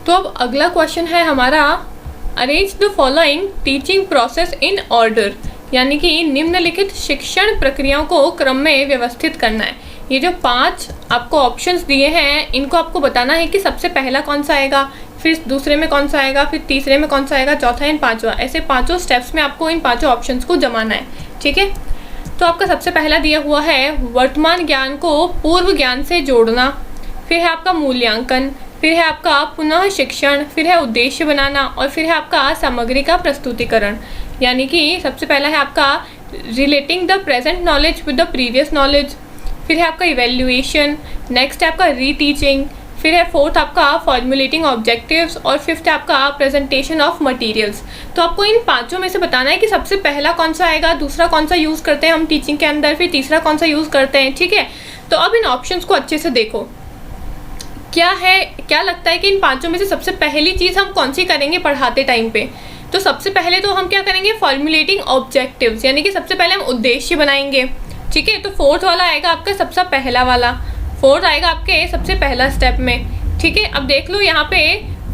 तो अब अगला क्वेश्चन है हमारा, arrange the following teaching process in order, यानी कि निम्नलिखित शिक्षण प्रक्रियाओं को क्रम में व्यवस्थित करना है। ये जो 5 आपको ऑप्शंस दिए हैं, इनको आपको बताना है कि सबसे पहला कौन सा आएगा, फिर दूसरे में कौन सा आएगा, फिर तीसरे में कौन सा आएगा, चौथा एंड पांचवा। ऐसे 5 स्टेप्स में आपको इन 5 ऑप्शंस को जमाना है। ठीक है, तो आपका सबसे पहला दिया हुआ है वर्तमान ज्ञान को पूर्व ज्ञान से जोड़ना, फिर है आपका मूल्यांकन, फिर है आपका पुनः शिक्षण, फिर है उद्देश्य बनाना और फिर है आपका सामग्री का प्रस्तुतिकरण। यानी कि सबसे पहला है आपका relating the present knowledge with the previous knowledge, फिर है आपका इवेल्युएशन, नेक्स्ट है आपका रीटीचिंग, फिर है फोर्थ आपका फॉर्मुलेटिंग ऑब्जेक्टिव्स और फिफ्थ है आपका प्रेजेंटेशन ऑफ मटेरियल्स। तो आपको इन 5 में से बताना है कि सबसे पहला कौन सा आएगा, दूसरा कौन सा यूज़ करते हैं हम टीचिंग के अंदर, फिर तीसरा कौन सा यूज़ करते हैं। ठीक है, तो अब इन ऑप्शंस को अच्छे से देखो, क्या लगता है कि इन 5 में से सबसे पहली चीज़ हम कौन सी करेंगे पढ़ाते टाइम पे। तो सबसे पहले तो हम क्या करेंगे, फॉर्मुलेटिंग ऑब्जेक्टिव्स, यानी कि सबसे पहले हम उद्देश्य बनाएंगे। ठीक है, तो फोर्थ वाला आएगा आपका सबसे पहला वाला, फोर्थ आएगा आपके सबसे पहला स्टेप में। ठीक है, अब देख लो यहाँ पे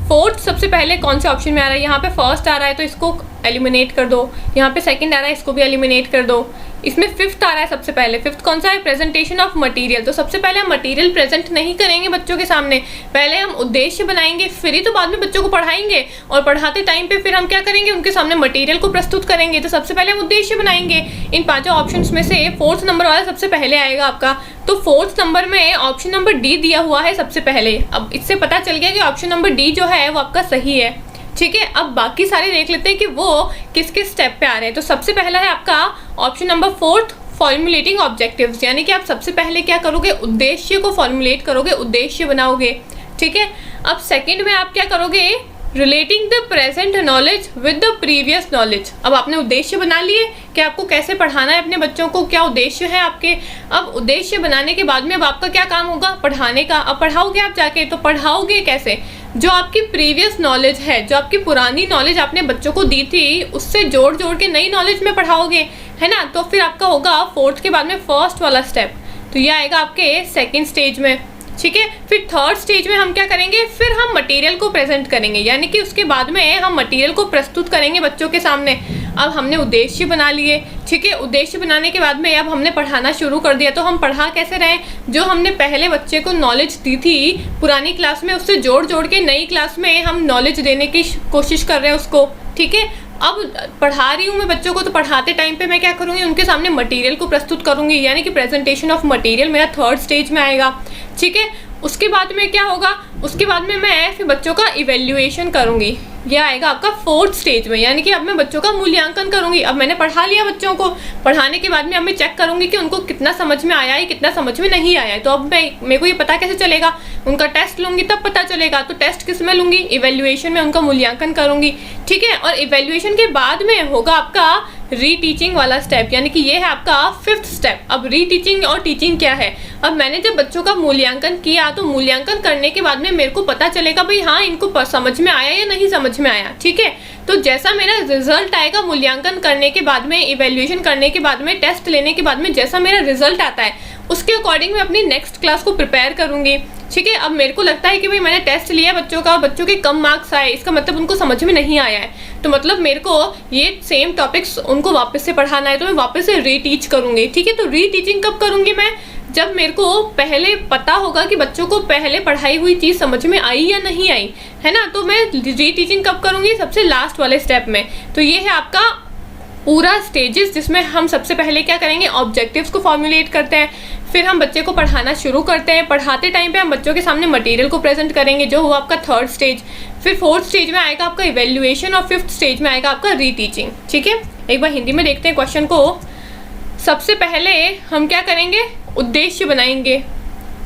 फोर्थ सबसे पहले कौन से ऑप्शन में आ रहा है। यहाँ पे फर्स्ट आ रहा है तो इसको एलिमिनेट कर दो, यहाँ पे सेकंड आ रहा है इसको भी एलिमिनेट कर दो, इसमें फिफ्थ आ रहा है सबसे पहले। फिफ्थ कौन सा है, प्रेजेंटेशन ऑफ मटेरियल। तो सबसे पहले हम मटेरियल प्रेजेंट नहीं करेंगे बच्चों के सामने, पहले हम उद्देश्य बनाएंगे, फिर ही तो बाद में बच्चों को पढ़ाएंगे। और पढ़ाते टाइम पे फिर हम क्या करेंगे, उनके सामने मटेरियल को प्रस्तुत करेंगे। तो सबसे पहले हम उद्देश्य बनाएंगे। इन 5 ऑप्शंस में से फोर्थ नंबर वाला सबसे पहले आएगा आपका। तो फोर्थ नंबर में ऑप्शन नंबर डी दिया हुआ है सबसे पहले। अब इससे पता चल गया कि ऑप्शन नंबर डी जो है वो आपका सही है। ठीक है, अब बाकी सारे देख लेते हैं कि वो किस किस स्टेप पे आ रहे हैं। तो सबसे पहला है आपका option number fourth, formulating objectives, यानी कि आप सबसे पहले क्या करोगे, उद्देश्य को फॉर्मुलेट करोगे, उद्देश्य बनाओगे। ठीक है, अब सेकंड में आप क्या करोगे, relating the present knowledge with the previous knowledge. अब आपने उद्देश्य बना लिए कि आपको कैसे पढ़ाना है अपने बच्चों को, क्या उद्देश्य है आपके। अब उद्देश्य बनाने के बाद में अब आपका क्या काम होगा, पढ़ाने का। अब पढ़ाओगे आप जाके, तो पढ़ाओगे कैसे, जो आपकी प्रीवियस नॉलेज है, जो आपकी पुरानी नॉलेज आपने बच्चों को दी थी, उससे जोड़ जोड़ के नई नॉलेज में पढ़ाओगे, है ना। तो फिर आपका होगा फोर्थ के बाद में फर्स्ट वाला स्टेप, तो ये आएगा आपके सेकेंड स्टेज में। ठीक है, फिर थर्ड स्टेज में हम क्या करेंगे, फिर हम मटेरियल को प्रेजेंट करेंगे, यानी कि उसके बाद में हम मटेरियल को प्रस्तुत करेंगे बच्चों के सामने। अब हमने उद्देश्य बना लिए। ठीक है, उद्देश्य बनाने के बाद में अब हमने पढ़ाना शुरू कर दिया। तो हम पढ़ा कैसे रहे, जो हमने पहले बच्चे को नॉलेज दी थी पुरानी क्लास में, उससे जोड़ जोड़ के नई क्लास में हम नॉलेज देने की कोशिश कर रहे हैं उसको। ठीक है, अब पढ़ा रही हूँ मैं बच्चों को, तो पढ़ाते टाइम पे मैं क्या करूँगी, उनके सामने मटेरियल को प्रस्तुत करूँगी, यानी कि प्रेजेंटेशन ऑफ मटेरियल मेरा थर्ड स्टेज में आएगा। ठीक है, उसके बाद में क्या होगा, उसके बाद में मैं फिर बच्चों का इवेल्युएशन करूँगी, यह आएगा आपका फोर्थ स्टेज में, यानी कि अब मैं बच्चों का मूल्यांकन करूँगी। अब मैंने पढ़ा लिया बच्चों को, पढ़ाने के बाद में अब मैं चेक करूँगी कि उनको कितना समझ में आया है, कितना समझ में नहीं आया है। तो अब मेरे को ये पता कैसे चलेगा, उनका टेस्ट लूँगी तब पता चलेगा। तो टेस्ट किस में लूँगी, इवेल्युएशन में उनका मूल्यांकन करूँगी। ठीक है, और इवेल्युएशन के बाद में होगा आपका रीटीचिंग वाला स्टेप, यानी कि ये है आपका फिफ्थ स्टेप। अब रीटीचिंग और टीचिंग क्या है, अब मैंने जब बच्चों का मूल्यांकन किया, तो मूल्यांकन करने के बाद में मेरे को पता चलेगा भाई हाँ इनको समझ में आया या नहीं समझ में आया। ठीक है, तो जैसा मेरा रिजल्ट आएगा मूल्यांकन करने के बाद में, इवेल्युएशन करने के बाद में, टेस्ट लेने के बाद में, जैसा मेरा रिजल्ट आता है उसके अकॉर्डिंग मैं अपनी नेक्स्ट क्लास को प्रिपेयर करूंगी। ठीक है, अब मेरे को लगता है कि भाई मैंने टेस्ट लिया बच्चों का, बच्चों के कम मार्क्स आए, इसका मतलब उनको समझ में नहीं आया है, तो मतलब मेरे को ये सेम टॉपिक्स उनको वापस से पढ़ाना है, तो मैं वापस से रीटीच करूंगी। ठीक है, तो रीटीचिंग कब करूंगी मैं, जब मेरे को पहले पता होगा कि बच्चों को पहले पढ़ाई हुई चीज़ समझ में आई या नहीं आई, है ना। तो मैं रीटीचिंग कब करूंगी, सबसे लास्ट वाले स्टेप में। तो ये है आपका पूरा स्टेजेस, जिसमें हम सबसे पहले क्या करेंगे, ऑब्जेक्टिव्स को फॉर्मुलेट करते हैं, फिर हम बच्चे को पढ़ाना शुरू करते हैं। पढ़ाते टाइम पे हम बच्चों के सामने मटेरियल को प्रेजेंट करेंगे, जो हुआ आपका थर्ड स्टेज। फिर फोर्थ स्टेज में आएगा आपका इवेल्युएशन और फिफ्थ स्टेज में आएगा आपका रीटीचिंग। ठीक है, एक बार हिंदी में देखते हैं क्वेश्चन को। सबसे पहले हम क्या करेंगे, उद्देश्य बनाएंगे।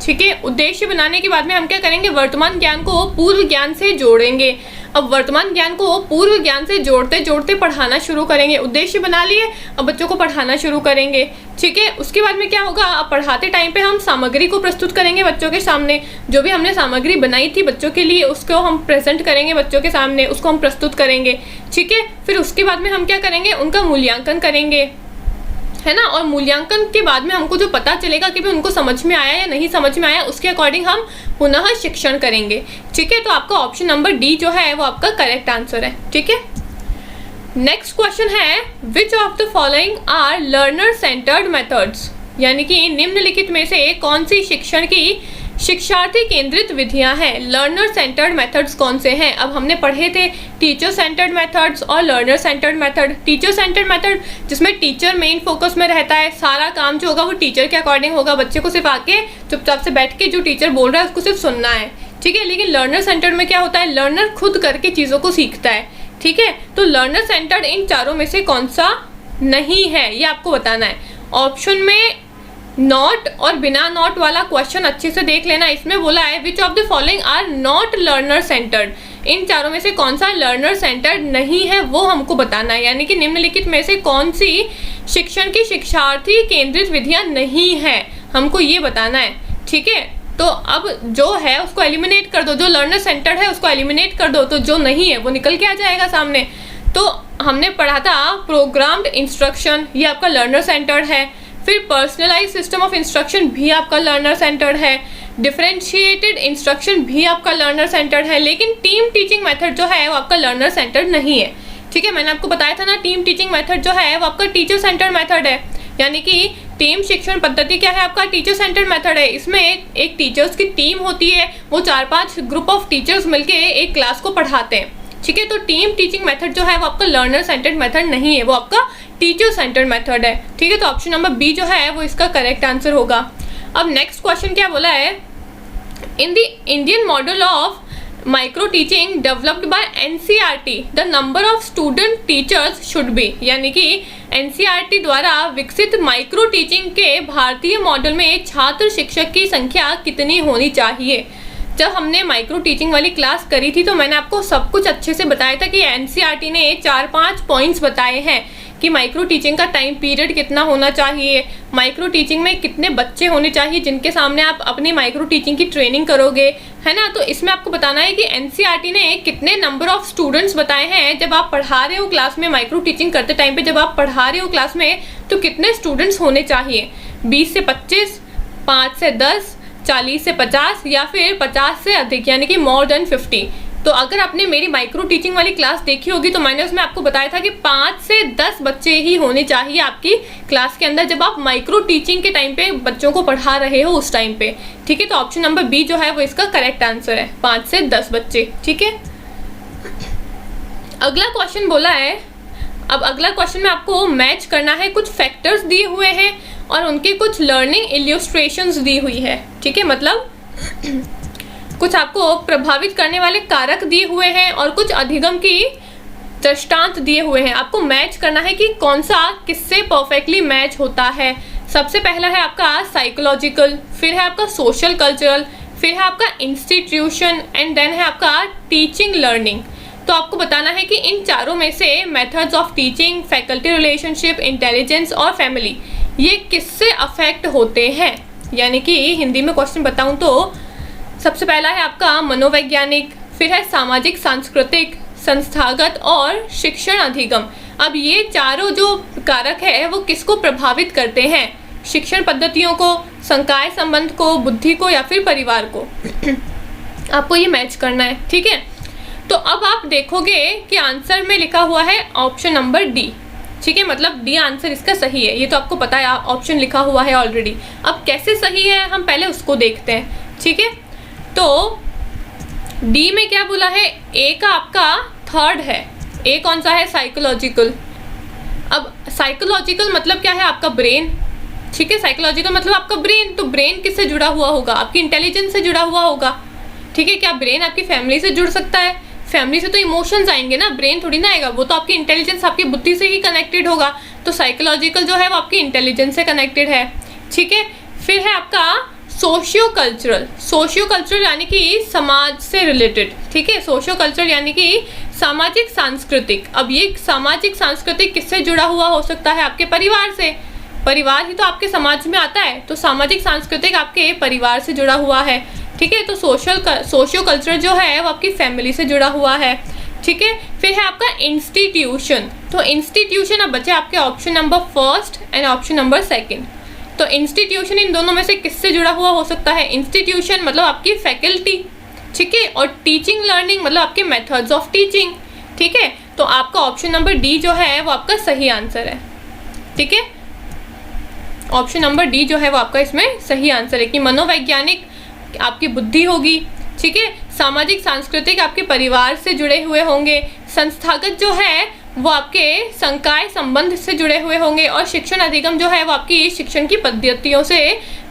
ठीक है, उद्देश्य बनाने के बाद में हम क्या करेंगे, वर्तमान ज्ञान को पूर्व ज्ञान से जोड़ेंगे। अब वर्तमान ज्ञान को पूर्व ज्ञान से जोड़ते जोड़ते पढ़ाना शुरू करेंगे। उद्देश्य बना लिए, अब बच्चों को पढ़ाना शुरू करेंगे। ठीक है, उसके बाद में क्या होगा, अब पढ़ाते टाइम पे हम सामग्री को प्रस्तुत करेंगे बच्चों के सामने। जो भी हमने सामग्री बनाई थी बच्चों के लिए, उसको हम प्रेजेंट करेंगे बच्चों के सामने, उसको हम प्रस्तुत करेंगे। ठीक है, फिर उसके बाद में हम क्या करेंगे, उनका मूल्यांकन करेंगे। है ना, और मूल्यांकन के बाद में हमको जो पता चलेगा कि भाई उनको समझ में आया या नहीं समझ में आया, उसके अकॉर्डिंग हम पुनः शिक्षण करेंगे। ठीक है, तो आपका ऑप्शन नंबर डी जो है वो आपका करेक्ट आंसर है। ठीक है, नेक्स्ट क्वेश्चन है which of the following are learner centred methods, यानी कि निम्नलिखित में से कौन सी शिक्षण की शिक्षार्थी केंद्रित विधियां हैं। लर्नर सेंटर्ड मेथड्स कौन से हैं? अब हमने पढ़े थे टीचर सेंटर्ड मेथड्स और learner centred method. Teacher centred method जिसमें टीचर मेन फोकस में रहता है, सारा काम जो होगा वो टीचर के अकॉर्डिंग होगा, बच्चे को सिर्फ आके चुपचाप से बैठ के जो टीचर बोल रहा है उसको सिर्फ सुनना है। ठीक है, लेकिन लर्नर सेंटर्ड में क्या होता है, लर्नर खुद करके चीज़ों को सीखता है। ठीक है, तो लर्नर सेंटर्ड इन चारों में से कौन सा नहीं है ये आपको बताना है। ऑप्शन में नॉट और बिना नॉट वाला क्वेश्चन अच्छे से देख लेना। इसमें बोला है which of the following are not learner centred, इन चारों में से कौन सा लर्नर सेंटर्ड नहीं है वो हमको बताना है, यानी कि निम्नलिखित में से कौन सी शिक्षण की शिक्षार्थी केंद्रित विधियां नहीं है, हमको ये बताना है। ठीक है, तो अब जो है उसको एलिमिनेट कर दो, जो लर्नर सेंटर्ड है उसको एलिमिनेट कर दो, तो जो नहीं है वो निकल के आ जाएगा सामने। तो हमने पढ़ा था प्रोग्राम्ड इंस्ट्रक्शन, ये आपका लर्नर सेंटर्ड है। फिर पर्सनलाइज सिस्टम ऑफ इंस्ट्रक्शन भी आपका लर्नर सेंटर्ड है। डिफरेंशिएटेड इंस्ट्रक्शन भी आपका लर्नर सेंटर्ड है, लेकिन टीम टीचिंग मेथड जो है वो आपका लर्नर सेंटर्ड नहीं है। ठीक है, मैंने आपको बताया था ना, टीम टीचिंग मेथड जो है वो आपका टीचर सेंटर्ड मेथड है, यानी कि टीम शिक्षण पद्धति क्या है, आपका टीचर सेंटर्ड मेथड है। इसमें एक टीचर्स की टीम होती है, वो 4-5 ग्रुप ऑफ टीचर्स मिलके एक क्लास को पढ़ाते हैं। ठीक है, तो टीम टीचिंग मेथड जो है वो आपका लर्नर सेंटर्ड मेथड नहीं है, वो आपका टीचर सेंटर्ड मेथड है। ठीक है, तो ऑप्शन नंबर बी जो है वो इसका करेक्ट आंसर होगा। अब नेक्स्ट क्वेश्चन क्या बोला है, in the Indian model of micro teaching developed by NCERT the number of student teachers should be, यानी कि एनसीईआरटी द्वारा विकसित माइक्रो टीचिंग के भारतीय मॉडल में छात्र शिक्षक की संख्या कितनी होनी चाहिए। जब हमने माइक्रो टीचिंग वाली क्लास करी थी तो मैंने आपको सब कुछ अच्छे से बताया था कि एनसीईआरटी ने 4-5 पॉइंट्स बताए हैं कि माइक्रो टीचिंग का टाइम पीरियड कितना होना चाहिए, माइक्रो टीचिंग में कितने बच्चे होने चाहिए जिनके सामने आप अपनी माइक्रो टीचिंग की ट्रेनिंग करोगे, है ना। तो इसमें आपको बताना है कि एनसीईआरटी ने कितने नंबर ऑफ स्टूडेंट्स बताए हैं जब आप पढ़ा रहे हो क्लास में, माइक्रो टीचिंग करते टाइम पे जब आप पढ़ा रहे हो क्लास में तो कितने स्टूडेंट्स होने चाहिए, 20 से 25, 5 से 10, 40 से 50 या फिर 50 से अधिक, यानी कि मोर देन 50। तो अगर आपने मेरी माइक्रो टीचिंग वाली क्लास देखी होगी तो मैंने उसमें आपको बताया था कि 5 से 10 बच्चे ही होने चाहिए आपकी क्लास के अंदर जब आप माइक्रो टीचिंग के टाइम पे बच्चों को पढ़ा रहे हो उस टाइम पे। ठीक है, तो ऑप्शन नंबर बी जो है वो इसका करेक्ट आंसर है, 5 से 10 बच्चे। ठीक है, अगला क्वेश्चन बोला है, अब अगला क्वेश्चन में आपको मैच करना है, कुछ फैक्टर्स दिए हुए हैं और उनके कुछ लर्निंग इल्यूस्ट्रेशंस दी हुई है। ठीक है, मतलब कुछ आपको प्रभावित करने वाले कारक दिए हुए हैं और कुछ अधिगम की दृष्टांत दिए हुए हैं। आपको मैच करना है कि कौन सा किससे परफेक्टली मैच होता है। सबसे पहला है आपका साइकोलॉजिकल, फिर है आपका सोशल कल्चरल, फिर है आपका इंस्टीट्यूशन एंड देन है आपका टीचिंग लर्निंग। तो आपको बताना है कि इन चारों में से methods of teaching, faculty relationship, intelligence और फैमिली ये किससे अफेक्ट होते हैं। यानी कि हिंदी में क्वेश्चन बताऊं तो सबसे पहला है आपका मनोवैज्ञानिक, फिर है सामाजिक सांस्कृतिक, संस्थागत और शिक्षण अधिगम। अब ये चारों जो कारक है वो किसको प्रभावित करते हैं, शिक्षण पद्धतियों को, संकाय संबंध को, बुद्धि को या फिर परिवार को। आपको ये मैच करना है। ठीक है, तो अब आप देखोगे कि आंसर में लिखा हुआ है ऑप्शन नंबर डी। ठीक है, मतलब डी आंसर इसका सही है, ये तो आपको पता है, ऑप्शन लिखा हुआ है ऑलरेडी। अब कैसे सही है हम पहले उसको देखते हैं। ठीक है, तो डी में क्या बोला है, ए का आपका थर्ड है, ए कौन सा है, साइकोलॉजिकल। अब साइकोलॉजिकल मतलब क्या है, आपका ब्रेन। ठीक है, साइकोलॉजिकल मतलब आपका ब्रेन, तो ब्रेन किससे जुड़ा हुआ होगा, आपकी इंटेलिजेंस से जुड़ा हुआ होगा। ठीक है, क्या ब्रेन आपकी फैमिली से जुड़ सकता है, फैमिली से तो इमोशंस आएंगे ना, ब्रेन थोड़ी ना आएगा, वो तो आपकी इंटेलिजेंस, आपकी बुद्धि से ही कनेक्टेड होगा। तो साइकोलॉजिकल जो है वो आपकी इंटेलिजेंस से कनेक्टेड है। ठीक है, फिर है आपका सोशियो कल्चरल, सोशियो कल्चरल यानी कि समाज से रिलेटेड। ठीक है, सोशियो कल्चरल यानी कि सामाजिक सांस्कृतिक। अब ये सामाजिक सांस्कृतिक किससे जुड़ा हुआ हो सकता है, आपके परिवार से, परिवार ही तो आपके समाज में आता है, तो सामाजिक सांस्कृतिक आपके परिवार से जुड़ा हुआ है। ठीक है, तो सोशियो कल्चर जो है वो आपकी फैमिली से जुड़ा हुआ है। ठीक है। फिर है आपका इंस्टीट्यूशन। तो इंस्टीट्यूशन अब बचे आपके option number first and option number second. तो इंस्टीट्यूशन इन दोनों में से किससे जुड़ा हुआ हो सकता है? इंस्टीट्यूशन मतलब आपकी फैकल्टी, ठीक है, और टीचिंग लर्निंग मतलब आपके मेथड्स ऑफ टीचिंग, ठीक है। तो आपका ऑप्शन नंबर डी जो है वो आपका सही आंसर है, ठीक है। ऑप्शन नंबर डी जो है वो आपका इसमें सही आंसर है कि मनोवैज्ञानिक आपकी बुद्धि होगी, ठीक है, सामाजिक सांस्कृतिक आपके परिवार से जुड़े हुए होंगे, संस्थागत जो है वो आपके संकाय संबंध से जुड़े हुए होंगे, और शिक्षण अधिगम जो है वो आपकी शिक्षण की पद्धतियों से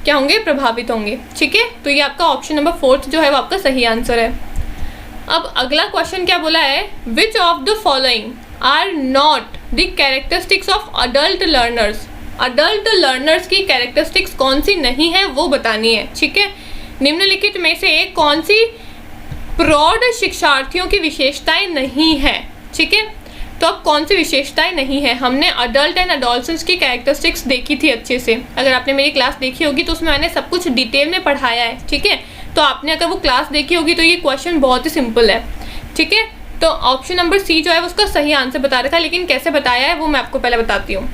क्या होंगे? प्रभावित होंगे, ठीक है। तो ये आपका ऑप्शन नंबर फोर्थ जो है वो आपका सही आंसर है। अब अगला क्वेश्चन क्या बोला है? Which of the following are not the characteristics of adult learners. Adult learners की कैरेक्टरिस्टिक्स कौन सी नहीं है वो बतानी है, ठीक है। निम्नलिखित में से कौन सी प्रौढ़ शिक्षार्थियों की विशेषताएं नहीं है, ठीक है। तो अब कौन सी विशेषताएं नहीं है? हमने अडल्ट एंड अडोलसेंट्स की कैरेक्टरिस्टिक्स देखी थी अच्छे से, अगर आपने मेरी क्लास देखी होगी तो उसमें मैंने सब कुछ डिटेल में पढ़ाया है, ठीक है। तो आपने अगर वो क्लास देखी होगी तो ये क्वेश्चन बहुत ही सिंपल है, ठीक है। तो ऑप्शन नंबर सी जो है उसका सही आंसर बता रखा है, लेकिन कैसे बताया है वो मैं आपको पहले बताती हूँ।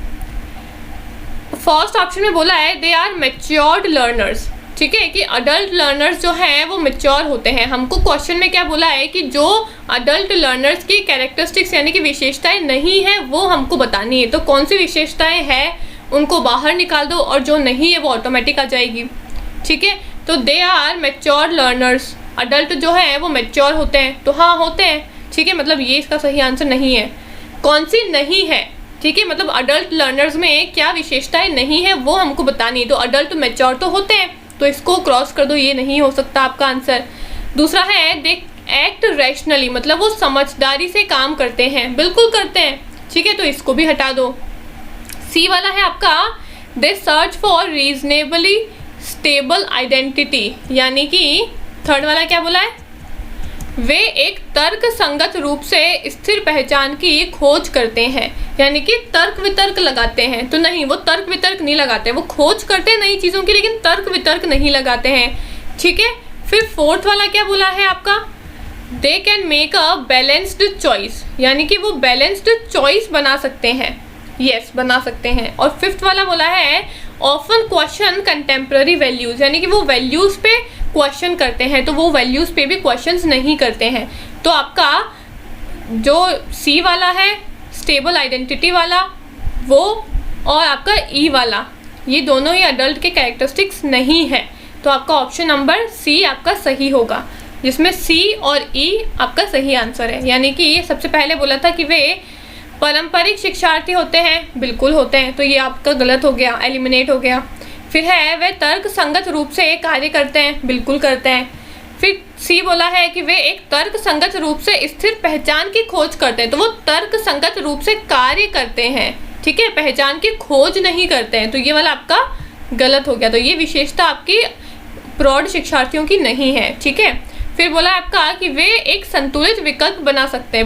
फर्स्ट ऑप्शन में बोला है दे आर मैच्योर्ड लर्नर्स, ठीक है, कि अडल्ट लर्नर्स जो हैं वो मैच्योर होते हैं। हमको क्वेश्चन में क्या बोला है कि जो अडल्ट लर्नर्स की कैरेक्टरिस्टिक्स यानी कि विशेषताएं नहीं है वो हमको बतानी है। तो कौन सी विशेषताएं हैं उनको बाहर निकाल दो और जो नहीं है वो ऑटोमेटिक आ जाएगी, ठीक है। तो they are mature learners, adult जो है वो मैच्योर होते हैं, तो हाँ होते हैं, ठीक है, मतलब ये इसका सही आंसर नहीं है। कौन सी नहीं है, ठीक है, मतलब अडल्ट लर्नर्स में क्या विशेषताएं नहीं है वो हमको बतानी है। तो अडल्ट मैच्योर तो होते हैं, तो इसको क्रॉस कर दो, ये नहीं हो सकता आपका आंसर। दूसरा है दे एक्ट रैशनली, मतलब वो समझदारी से काम करते हैं, बिल्कुल करते हैं, ठीक है, तो इसको भी हटा दो। सी वाला है आपका they search for reasonably stable identity, यानी कि थर्ड वाला क्या बोला है? वे एक तर्क संगत रूप से स्थिर पहचान की खोज करते हैं, यानी कि तर्क वितर्क लगाते हैं। तो नहीं, वो तर्क वितर्क नहीं लगाते, वो खोज करते हैं नई चीज़ों की, लेकिन तर्क वितर्क नहीं लगाते हैं, ठीक है। फिर फोर्थ वाला क्या बोला है आपका? They can make a balanced choice, यानी कि वो बैलेंस्ड चॉइस बना सकते हैं, यस बना सकते हैं। और फिफ्थ वाला बोला है ऑफन क्वेश्चन कंटेम्प्रेरी वैल्यूज़, यानी कि वो वैल्यूज़ पे क्वेश्चन करते हैं, तो वो वैल्यूज़ पे भी क्वेश्चंस नहीं करते हैं। तो आपका जो सी वाला है स्टेबल आइडेंटिटी वाला वो, और आपका ई वाला, ये दोनों ही अडल्ट के कैरेक्टरिस्टिक्स नहीं है। तो आपका ऑप्शन नंबर सी आपका सही होगा, जिसमें सी और ई आपका सही आंसर है। यानी कि सबसे पहले बोला था कि वे पारंपरिक शिक्षार्थी होते हैं, बिल्कुल होते हैं, तो ये आपका गलत हो गया, एलिमिनेट हो गया। फिर है वे तर्क संगत रूप से कार्य करते हैं, बिल्कुल करते हैं। फिर सी बोला है कि वे एक तर्क संगत रूप से स्थिर पहचान की खोज करते हैं, तो वो तर्क संगत रूप से कार्य करते हैं, ठीक है, पहचान की खोज नहीं करते हैं, तो ये वाला आपका गलत हो गया। तो ये विशेषता आपकी प्रौढ़ शिक्षार्थियों की नहीं है, ठीक है। फिर बोला आपका कि वे एक संतुलित विकल्प बना सकते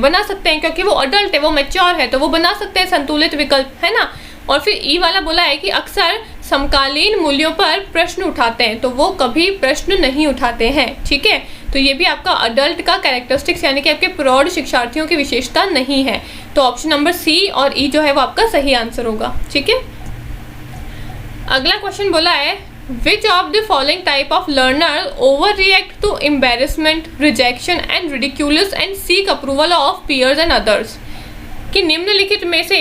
हैं क्योंकि वो अडल्ट है, वो मैच्योर है, तो वो बना सकते हैं संतुलित विकल्प, है ना। और फिर ई वाला बोला है कि अक्सर समकालीन मूल्यों पर प्रश्न उठाते हैं, तो वो कभी प्रश्न नहीं उठाते हैं, ठीक है। तो ये भी आपका अडल्ट का कैरेक्टरिस्टिक्स यानी कि आपके प्रौढ़ शिक्षार्थियों की विशेषता नहीं है। तो ऑप्शन नंबर सी और ई जो है वो आपका सही आंसर होगा, ठीक है। अगला क्वेश्चन बोला है which of the following type of learner overreact to embarrassment, rejection and ridiculous and seek approval of peers and others, कि निम्नलिखित में से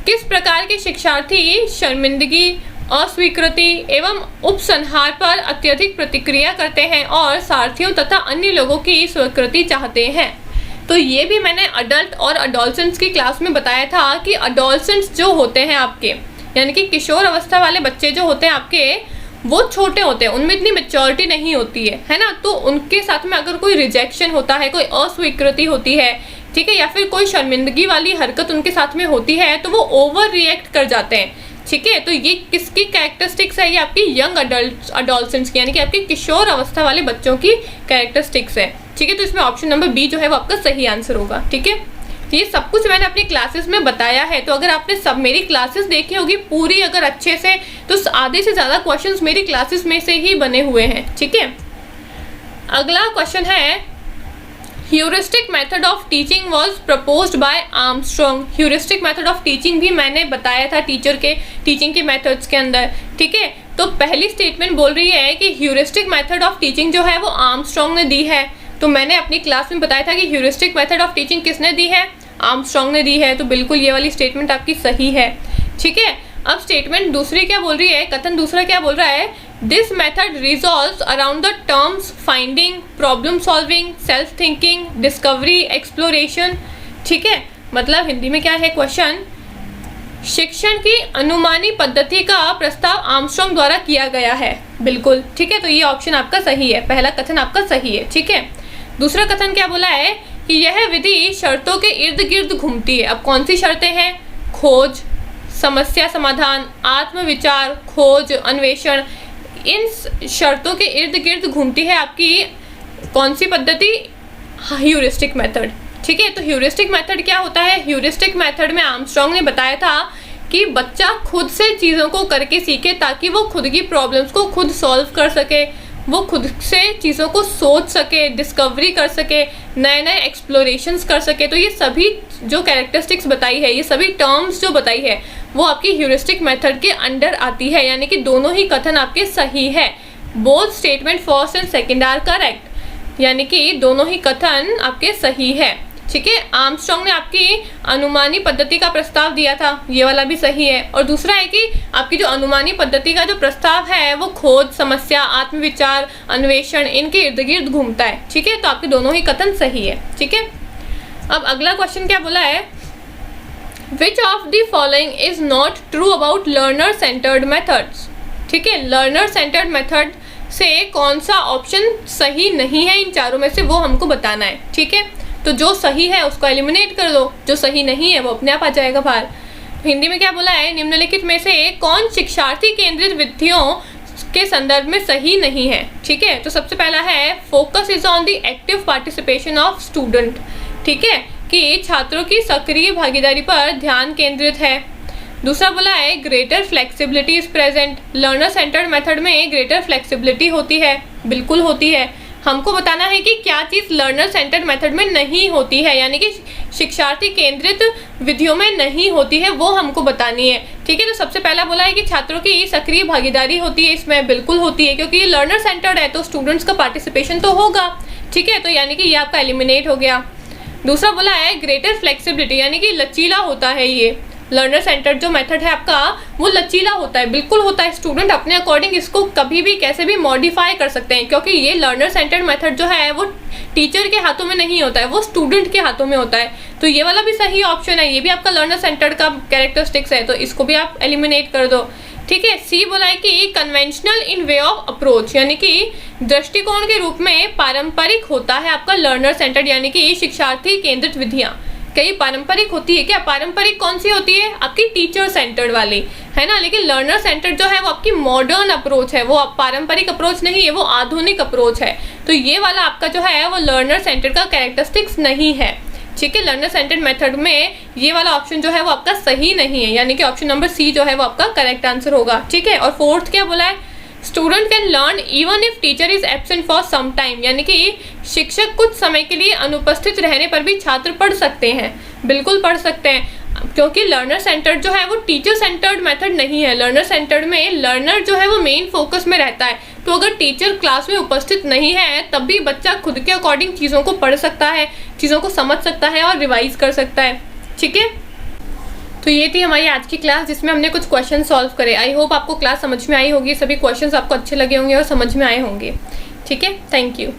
किस प्रकार के शिक्षार्थी शर्मिंदगी, अस्वीकृति एवं उपसंहार पर अत्यधिक प्रतिक्रिया करते हैं और साथियों तथा अन्य लोगों की स्वीकृति चाहते हैं। तो ये भी मैंने अडल्ट और अडोलसेंट्स की क्लास में बताया था कि अडोलसेंट्स जो होते हैं आपके, यानी कि किशोर अवस्था वाले बच्चे जो होते हैं आपके, वो छोटे होते हैं, उनमें इतनी मैच्योरिटी नहीं होती है ना। तो उनके साथ में अगर कोई रिजेक्शन होता है, कोई अस्वीकृति होती है, ठीक है, या फिर कोई शर्मिंदगी वाली हरकत उनके साथ में होती है, तो वो ओवर रिएक्ट कर जाते हैं, ठीक है। तो ये किसकी कैरेक्टरिस्टिक्स है? ये आपकी यंग अडोलसेंट्स की, यानी कि आपकी किशोर अवस्था वाले बच्चों की कैरेक्टरिस्टिक्स है, ठीक है। तो इसमें ऑप्शन नंबर बी जो है वो आपका सही आंसर होगा, ठीक है। ये सब कुछ मैंने अपनी क्लासेस में बताया है, तो अगर आपने सब मेरी क्लासेस देखी होगी पूरी अगर अच्छे से, तो आधे से ज़्यादा क्वेश्चंस मेरी क्लासेस में से ही बने हुए हैं, ठीक है। अगला क्वेश्चन है heuristic method of teaching was proposed by Armstrong. Heuristic method of teaching भी मैंने बताया था टीचिंग के मेथड्स के अंदर, ठीक है। तो पहली स्टेटमेंट बोल रही है कि ह्यूरिस्टिक मेथड ऑफ टीचिंग जो है वो आर्मस्ट्रॉन्ग ने दी है। तो मैंने अपनी क्लास में बताया था कि ह्यूरिस्टिक मेथड ऑफ टीचिंग किसने दी है, आर्मस्ट्रॉन्ग ने दी है। तो बिल्कुल ये वाली स्टेटमेंट आपकी सही है, ठीक है। अब स्टेटमेंट दूसरी क्या बोल रही है, कथन दूसरा क्या बोल रहा है, this method resolves around the terms finding, problem solving, self thinking, discovery, exploration, ठीक है। मतलब हिंदी में क्या है क्वेश्चन, शिक्षण की अनुमानी पद्धति का प्रस्ताव आर्मस्ट्रॉन्ग द्वारा किया गया है, बिल्कुल ठीक है। तो ये ऑप्शन आपका सही है, पहला कथन आपका सही है, ठीक है। दूसरा कथन क्या बोला है कि यह विधि शर्तों के इर्द गिर्द घूमती है। अब कौन सी शर्तें हैं, खोज, समस्या समाधान, आत्मविचार, खोज, अन्वेषण, इन शर्तों के इर्द गिर्द घूमती है आपकी कौन सी पद्धति, ह्यूरिस्टिक मेथड, ठीक है। तो ह्यूरिस्टिक मेथड क्या होता है, ह्यूरिस्टिक मेथड में आर्मस्ट्रॉन्ग ने बताया था कि बच्चा खुद से चीज़ों को करके सीखे ताकि वो खुद की प्रॉब्लम्स को खुद सॉल्व कर सके, वो खुद से चीज़ों को सोच सके, डिस्कवरी कर सके, नए नए एक्सप्लोरेशंस कर सके। तो ये सभी जो कैरेक्टरिस्टिक्स बताई है, ये सभी टर्म्स जो बताई है वो आपकी ह्यूरिस्टिक मेथड के अंडर आती है, यानी कि दोनों ही कथन आपके सही है। Both statement first and second are correct, यानी कि दोनों ही कथन आपके सही है, ठीक है। आर्मस्ट्रॉन्ग ने आपकी अनुमानी पद्धति का प्रस्ताव दिया था, ये वाला भी सही है। और दूसरा है कि आपकी जो अनुमानी पद्धति का जो प्रस्ताव है वो खोज, समस्या, आत्मविचार, अन्वेषण, इनके इर्द गिर्द घूमता है, ठीक है। तो आपके दोनों ही कथन सही है, ठीक है। अब अगला क्वेश्चन क्या बोला है, which of the following is not true about learner centred methods, ठीक है। लर्नर सेंटर्ड मेथड से कौन सा ऑप्शन सही नहीं है इन चारों में से, वो हमको बताना है, ठीक है। तो जो सही है उसको एलिमिनेट कर दो, जो सही नहीं है वो अपने आप आ जाएगा बाहर। हिंदी में क्या बोला है, निम्नलिखित में से कौन शिक्षार्थी केंद्रित विधियों के संदर्भ में सही नहीं है, ठीक है। तो सबसे पहला है focus is on the active participation of student, ठीक है, कि छात्रों की सक्रिय भागीदारी पर ध्यान केंद्रित है। दूसरा बोला है greater flexibility is present, learner centred method में ग्रेटर फ्लेक्सिबिलिटी होती है, बिल्कुल होती है। हमको बताना है कि क्या चीज़ लर्नर सेंटर्ड मेथड में नहीं होती है, यानी कि शिक्षार्थी केंद्रित विधियों में नहीं होती है, वो हमको बतानी है, ठीक है। तो सबसे पहला बोला है कि छात्रों की सक्रिय भागीदारी होती है, इसमें बिल्कुल होती है क्योंकि ये लर्नर सेंटर्ड है तो स्टूडेंट्स का पार्टिसिपेशन तो होगा, ठीक है। तो यानी कि ये आपका एलिमिनेट हो गया। दूसरा बोला है ग्रेटर फ्लेक्सिबिलिटी, यानी कि लचीला होता है, ये लर्नर सेंटर्ड जो मेथड है आपका वो लचीला होता है, बिल्कुल होता है। स्टूडेंट अपने अकॉर्डिंग इसको कभी भी कैसे भी मॉडिफाई कर सकते हैं, क्योंकि ये लर्नर सेंटर्ड मेथड जो है वो टीचर के हाथों में नहीं होता है, वो स्टूडेंट के हाथों में होता है। तो ये वाला भी सही ऑप्शन है, ये भी आपका लर्नर सेंटर्ड का कैरेक्टरिस्टिक्स है, तो इसको भी आप एलिमिनेट कर दो, ठीक है। सी बोला है कि conventional in way of approach, यानी कि दृष्टिकोण के रूप में पारंपरिक होता है आपका लर्नर सेंटर्ड, यानी कि शिक्षार्थी केंद्रित विधियाँ कई पारंपरिक होती है। क्या पारंपरिक कौन सी होती है, आपकी टीचर सेंटर्ड वाली, है ना। लेकिन लर्नर सेंटर्ड जो है वो आपकी मॉडर्न अप्रोच है, वो पारंपरिक अप्रोच नहीं है, वो आधुनिक अप्रोच है। तो ये वाला आपका जो है वो लर्नर सेंटर्ड का कैरेक्टरिस्टिक्स नहीं है, ठीक है। लर्नर सेंटर्ड मेथड में ये वाला ऑप्शन जो है वो आपका सही नहीं है, यानी कि ऑप्शन नंबर सी जो है वो आपका करेक्ट आंसर होगा, ठीक है। और फोर्थ क्या बोला है, student can learn even if teacher is absent for some time, यानी कि शिक्षक कुछ समय के लिए अनुपस्थित रहने पर भी छात्र पढ़ सकते हैं, बिल्कुल पढ़ सकते हैं, क्योंकि लर्नर सेंटर्ड जो है वो टीचर सेंटर्ड मेथड नहीं है। लर्नर सेंटर्ड में लर्नर जो है वो मेन फोकस में रहता है, तो अगर टीचर क्लास में उपस्थित नहीं है तब भी बच्चा खुद के अकॉर्डिंग चीज़ों को पढ़ सकता है, चीज़ों को समझ सकता है और रिवाइज कर सकता है, ठीक है। तो ये थी हमारी आज की क्लास जिसमें हमने कुछ क्वेश्चन सॉल्व करे। आई होप आपको क्लास समझ में आई होगी, सभी क्वेश्चंस आपको अच्छे लगे होंगे और समझ में आए होंगे, ठीक है। Thank you.